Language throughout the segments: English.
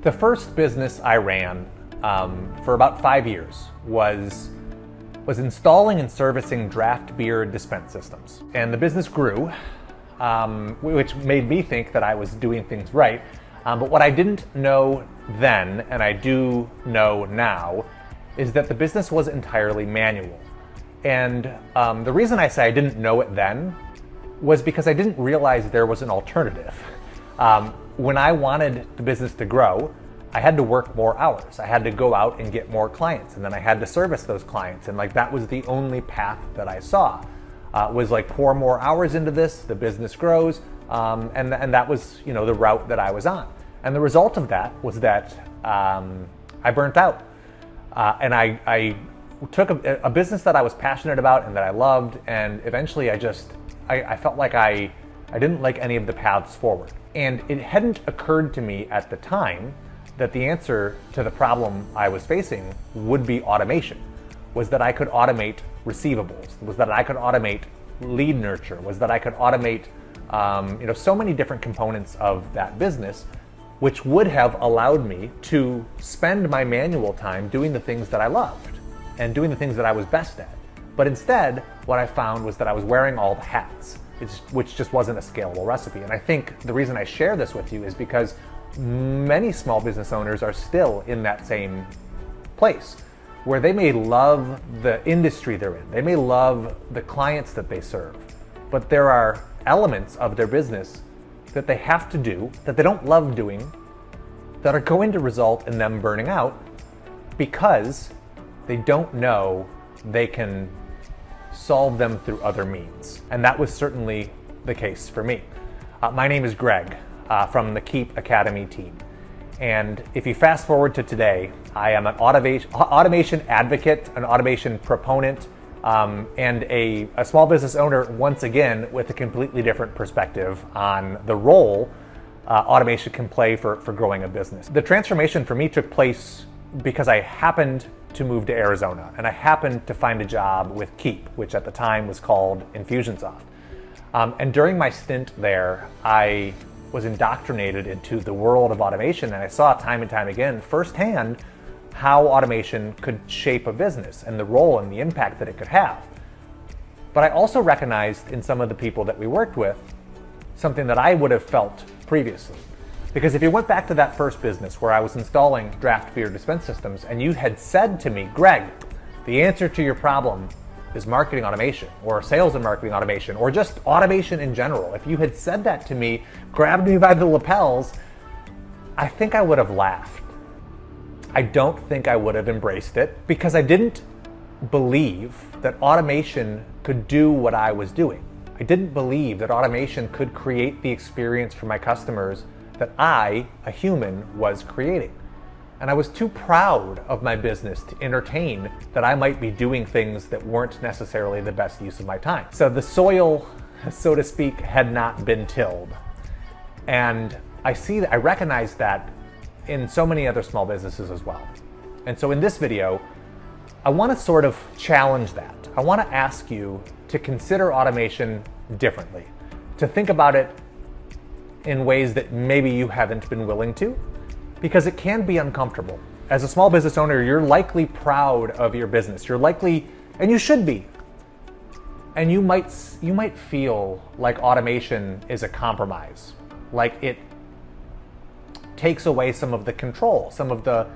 The first business I ran for about 5 years was installing and servicing draft beer dispense systems. And the business grew, which made me think that I was doing things right. But what I didn't know then, and I do know now, is that the business was entirely manual. And the reason I say I didn't know it then was because I didn't realize there was an alternative. When I wanted the business to grow, I had to work more hours. I had to go out and get more clients, and then I had to service those clients. And that was the only path that I saw. Was pour more hours into this, the business grows, and that was the route that I was on. And the result of that was that I burnt out. And I took a business that I was passionate about and that I loved, and eventually I felt like I didn't like any of the paths forward. And it hadn't occurred to me at the time that the answer to the problem I was facing would be automation, was that I could automate receivables, was that I could automate lead nurture, was that I could automate so many different components of that business, which would have allowed me to spend my manual time doing the things that I loved and doing the things that I was best at. But instead, what I found was that I was wearing all the hats, which just wasn't a scalable recipe. And I think the reason I share this with you is because many small business owners are still in that same place, where they may love the industry they're in, they may love the clients that they serve, but there are elements of their business that they have to do, that they don't love doing, that are going to result in them burning out because they don't know they can solve them through other means. And that was certainly the case for me. My name is Greg from the Keap Academy team. And if you fast forward to today, I am an automation advocate, an automation proponent, and a small business owner, once again, with a completely different perspective on the role automation can play for growing a business. The transformation for me took place because I happened to move to Arizona, and I happened to find a job with Keap, which at the time was called Infusionsoft. And during my stint there, I was indoctrinated into the world of automation, and I saw time and time again firsthand how automation could shape a business and the role and the impact that it could have. But I also recognized in some of the people that we worked with something that I would have felt previously. Because if you went back to that first business where I was installing draft beer dispense systems and you had said to me, Greg, the answer to your problem is marketing automation or sales and marketing automation or just automation in general, if you had said that to me, grabbed me by the lapels, I think I would have laughed. I don't think I would have embraced it because I didn't believe that automation could do what I was doing. I didn't believe that automation could create the experience for my customers that I, a human, was creating. And I was too proud of my business to entertain that I might be doing things that weren't necessarily the best use of my time. So the soil, so to speak, had not been tilled. And I recognize that in so many other small businesses as well. And so in this video, I want to sort of challenge that. I want to ask you to consider automation differently, to think about it in ways that maybe you haven't been willing to, because it can be uncomfortable. As a small business owner, you're likely proud of your business. You're likely, and you should be. And you might feel like automation is a compromise, like it takes away some of the control, some of the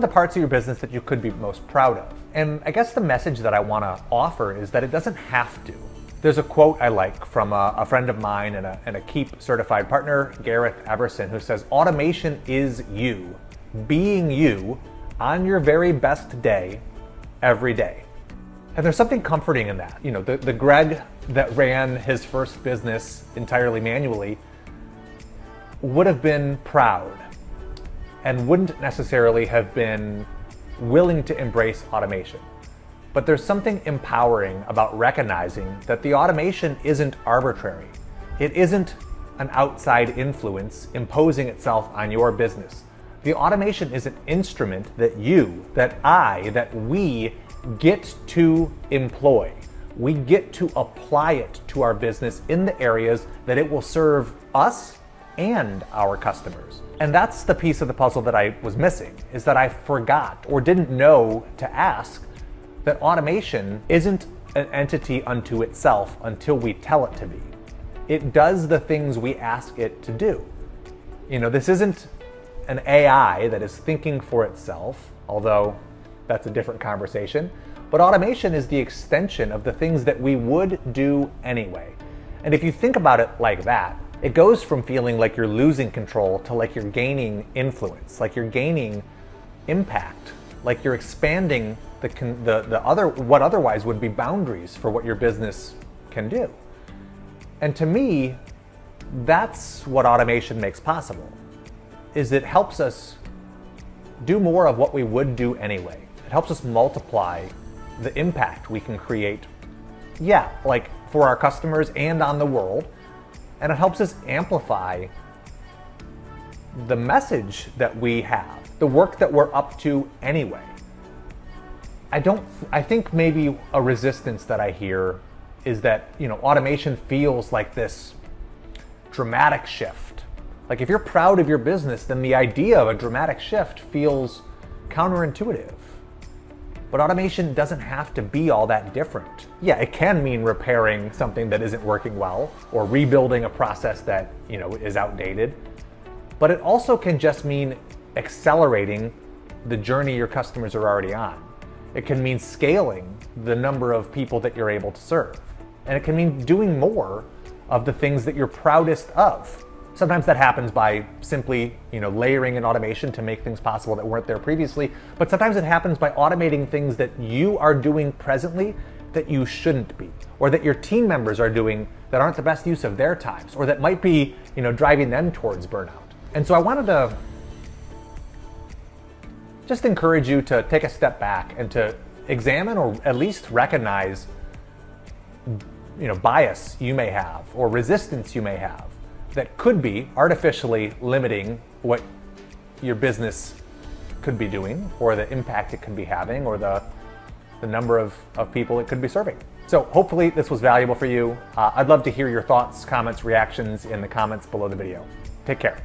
parts of your business that you could be most proud of. And I guess the message that I want to offer is that it doesn't have to. There's a quote I like from a friend of mine and a Keap certified partner, Gareth Everson, who says, automation is you, being you on your very best day, every day. And there's something comforting in that. The Greg that ran his first business entirely manually would have been proud and wouldn't necessarily have been willing to embrace automation. But there's something empowering about recognizing that the automation isn't arbitrary. It isn't an outside influence imposing itself on your business. The automation is an instrument that we get to employ. We get to apply it to our business in the areas that it will serve us and our customers. And that's the piece of the puzzle that I was missing, is that I forgot or didn't know to ask that automation isn't an entity unto itself until we tell it to be. It does the things we ask it to do. This isn't an AI that is thinking for itself, although that's a different conversation. But automation is the extension of the things that we would do anyway. And if you think about it like that, it goes from feeling like you're losing control to like you're gaining influence, like you're gaining impact, like you're expanding what otherwise would be boundaries for what your business can do. And to me, that's what automation makes possible, is it helps us do more of what we would do anyway. It helps us multiply the impact we can create, like for our customers and on the world. And it helps us amplify the message that we have, the work that we're up to anyway. I think maybe a resistance that I hear is that, automation feels like this dramatic shift. Like if you're proud of your business, then the idea of a dramatic shift feels counterintuitive. But automation doesn't have to be all that different. Yeah, it can mean repairing something that isn't working well or rebuilding a process that, is outdated. But it also can just mean accelerating the journey your customers are already on. It can mean scaling the number of people that you're able to serve. And it can mean doing more of the things that you're proudest of. Sometimes that happens by simply, layering in automation to make things possible that weren't there previously. But sometimes it happens by automating things that you are doing presently that you shouldn't be, or that your team members are doing that aren't the best use of their times, or that might be, driving them towards burnout. And so I wanted to just encourage you to take a step back and to examine or at least recognize, bias you may have or resistance you may have that could be artificially limiting what your business could be doing, or the impact it could be having, or the number of people it could be serving. So hopefully this was valuable for you. I'd love to hear your thoughts, comments, reactions in the comments below the video. Take care.